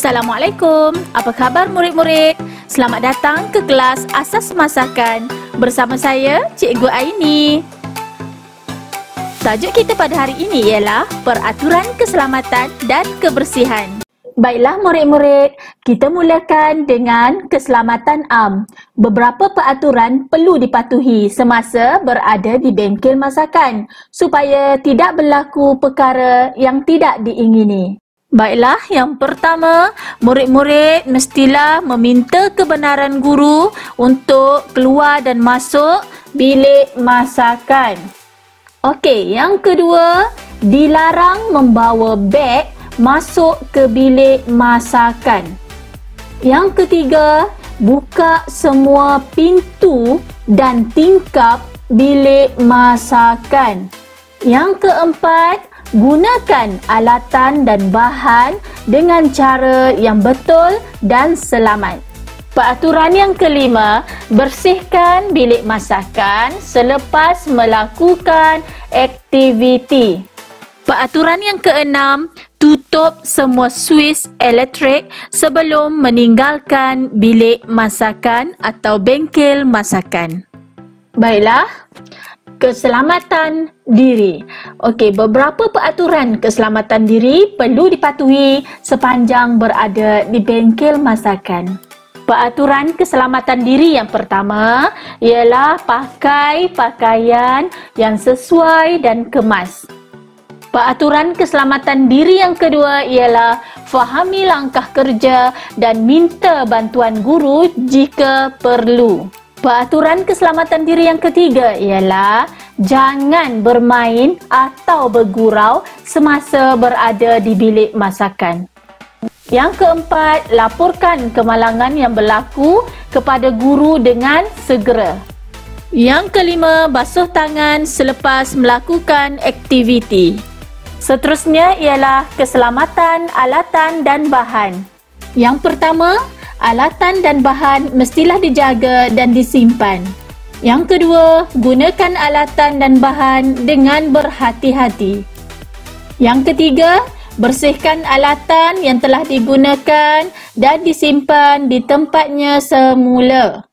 Assalamualaikum, apa khabar murid-murid? Selamat datang ke kelas Asas Masakan bersama saya, Cikgu Aini. Tajuk kita pada hari ini ialah peraturan keselamatan dan kebersihan. Baiklah murid-murid, kita mulakan dengan keselamatan am. Beberapa peraturan perlu dipatuhi semasa berada di bengkel masakan supaya tidak berlaku perkara yang tidak diingini. Baiklah, yang pertama, murid-murid mestilah meminta kebenaran guru untuk keluar dan masuk bilik masakan. Okey, yang kedua, dilarang membawa beg masuk ke bilik masakan. Yang ketiga, buka semua pintu dan tingkap bilik masakan. Yang keempat, gunakan alatan dan bahan dengan cara yang betul dan selamat. Peraturan yang kelima, bersihkan bilik masakan selepas melakukan aktiviti. Peraturan yang keenam, tutup semua suis elektrik sebelum meninggalkan bilik masakan atau bengkel masakan. Baiklah, keselamatan diri. Okey, beberapa peraturan keselamatan diri perlu dipatuhi sepanjang berada di bengkel masakan. Peraturan keselamatan diri yang pertama ialah pakai pakaian yang sesuai dan kemas. Peraturan keselamatan diri yang kedua ialah fahami langkah kerja dan minta bantuan guru jika perlu. Peraturan keselamatan diri yang ketiga ialah jangan bermain atau bergurau semasa berada di bilik masakan. Yang keempat, laporkan kemalangan yang berlaku kepada guru dengan segera. Yang kelima, basuh tangan selepas melakukan aktiviti. Seterusnya ialah keselamatan alatan dan bahan. Yang pertama, alatan dan bahan mestilah dijaga dan disimpan. Yang kedua, gunakan alatan dan bahan dengan berhati-hati. Yang ketiga, bersihkan alatan yang telah digunakan dan disimpan di tempatnya semula.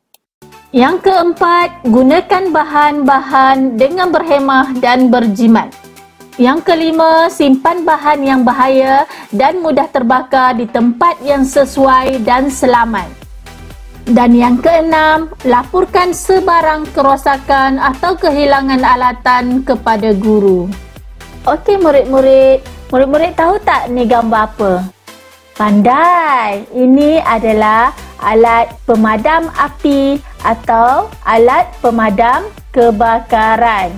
Yang keempat, gunakan bahan-bahan dengan berhemah dan berjimat. Yang kelima, simpan bahan yang bahaya dan mudah terbakar di tempat yang sesuai dan selamat. Dan yang keenam, laporkan sebarang kerosakan atau kehilangan alatan kepada guru. Okey murid-murid, murid-murid tahu tak ni gambar apa? Pandai! Ini adalah alat pemadam api atau alat pemadam kebakaran.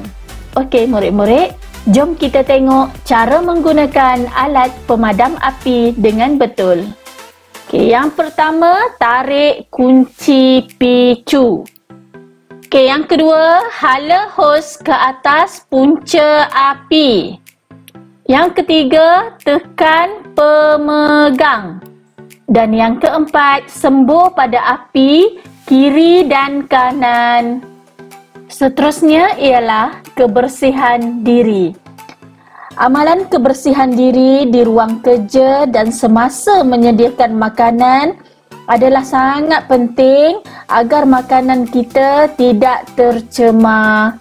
Okey murid-murid, jom kita tengok cara menggunakan alat pemadam api dengan betul. Okey, yang pertama, tarik kunci picu. Okey, yang kedua, hala hos ke atas punca api. Yang ketiga, tekan pemegang. Dan yang keempat, sembuh pada api kiri dan kanan. Seterusnya ialah kebersihan diri. Amalan kebersihan diri di ruang kerja dan semasa menyediakan makanan adalah sangat penting agar makanan kita tidak tercemar.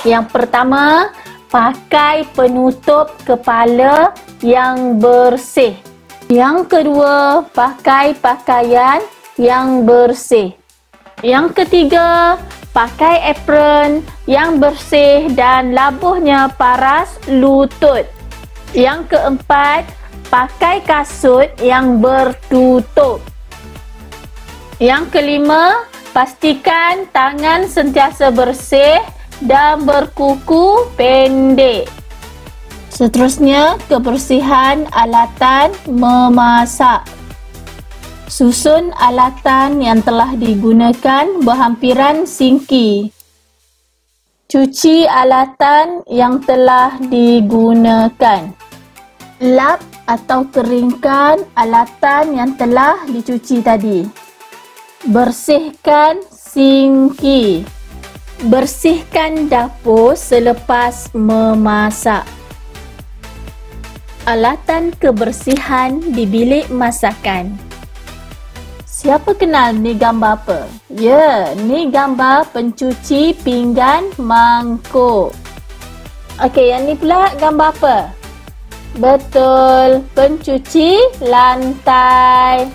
Yang pertama, pakai penutup kepala yang bersih. Yang kedua, pakai pakaian yang bersih. Yang ketiga, pakai apron yang bersih dan labuhnya paras lutut. Yang keempat, pakai kasut yang bertutup. Yang kelima, pastikan tangan sentiasa bersih dan berkuku pendek. Seterusnya, kebersihan alatan memasak. Susun alatan yang telah digunakan berhampiran sinki. Cuci alatan yang telah digunakan. Lap atau keringkan alatan yang telah dicuci tadi. Bersihkan sinki. Bersihkan dapur selepas memasak. Alatan kebersihan di bilik masakan. Siapa kenal ni gambar apa? Ya, ni gambar pencuci pinggan mangkuk. Okey, yang ni pula gambar apa? Betul, pencuci lantai.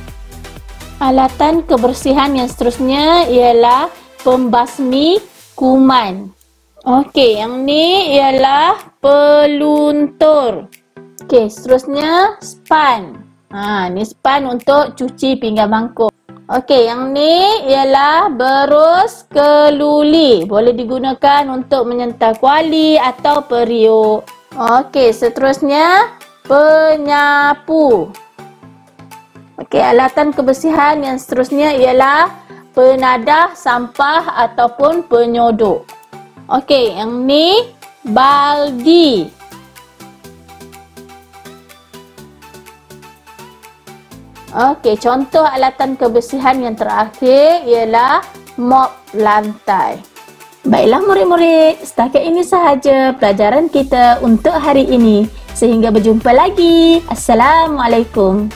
Alatan kebersihan yang seterusnya ialah pembasmi kuman. Okey, yang ni ialah peluntur. Okey, seterusnya span. Ni span untuk cuci pinggan mangkuk. Okey, yang ni ialah berus keluli. Boleh digunakan untuk menyental kuali atau periuk. Okey, seterusnya penyapu. Okey, alatan kebersihan yang seterusnya ialah penadah sampah ataupun penyodok. Okey, yang ni baldi. Okey, contoh alatan kebersihan yang terakhir ialah mop lantai. Baiklah murid-murid, setakat ini sahaja pelajaran kita untuk hari ini. Sehingga berjumpa lagi. Assalamualaikum.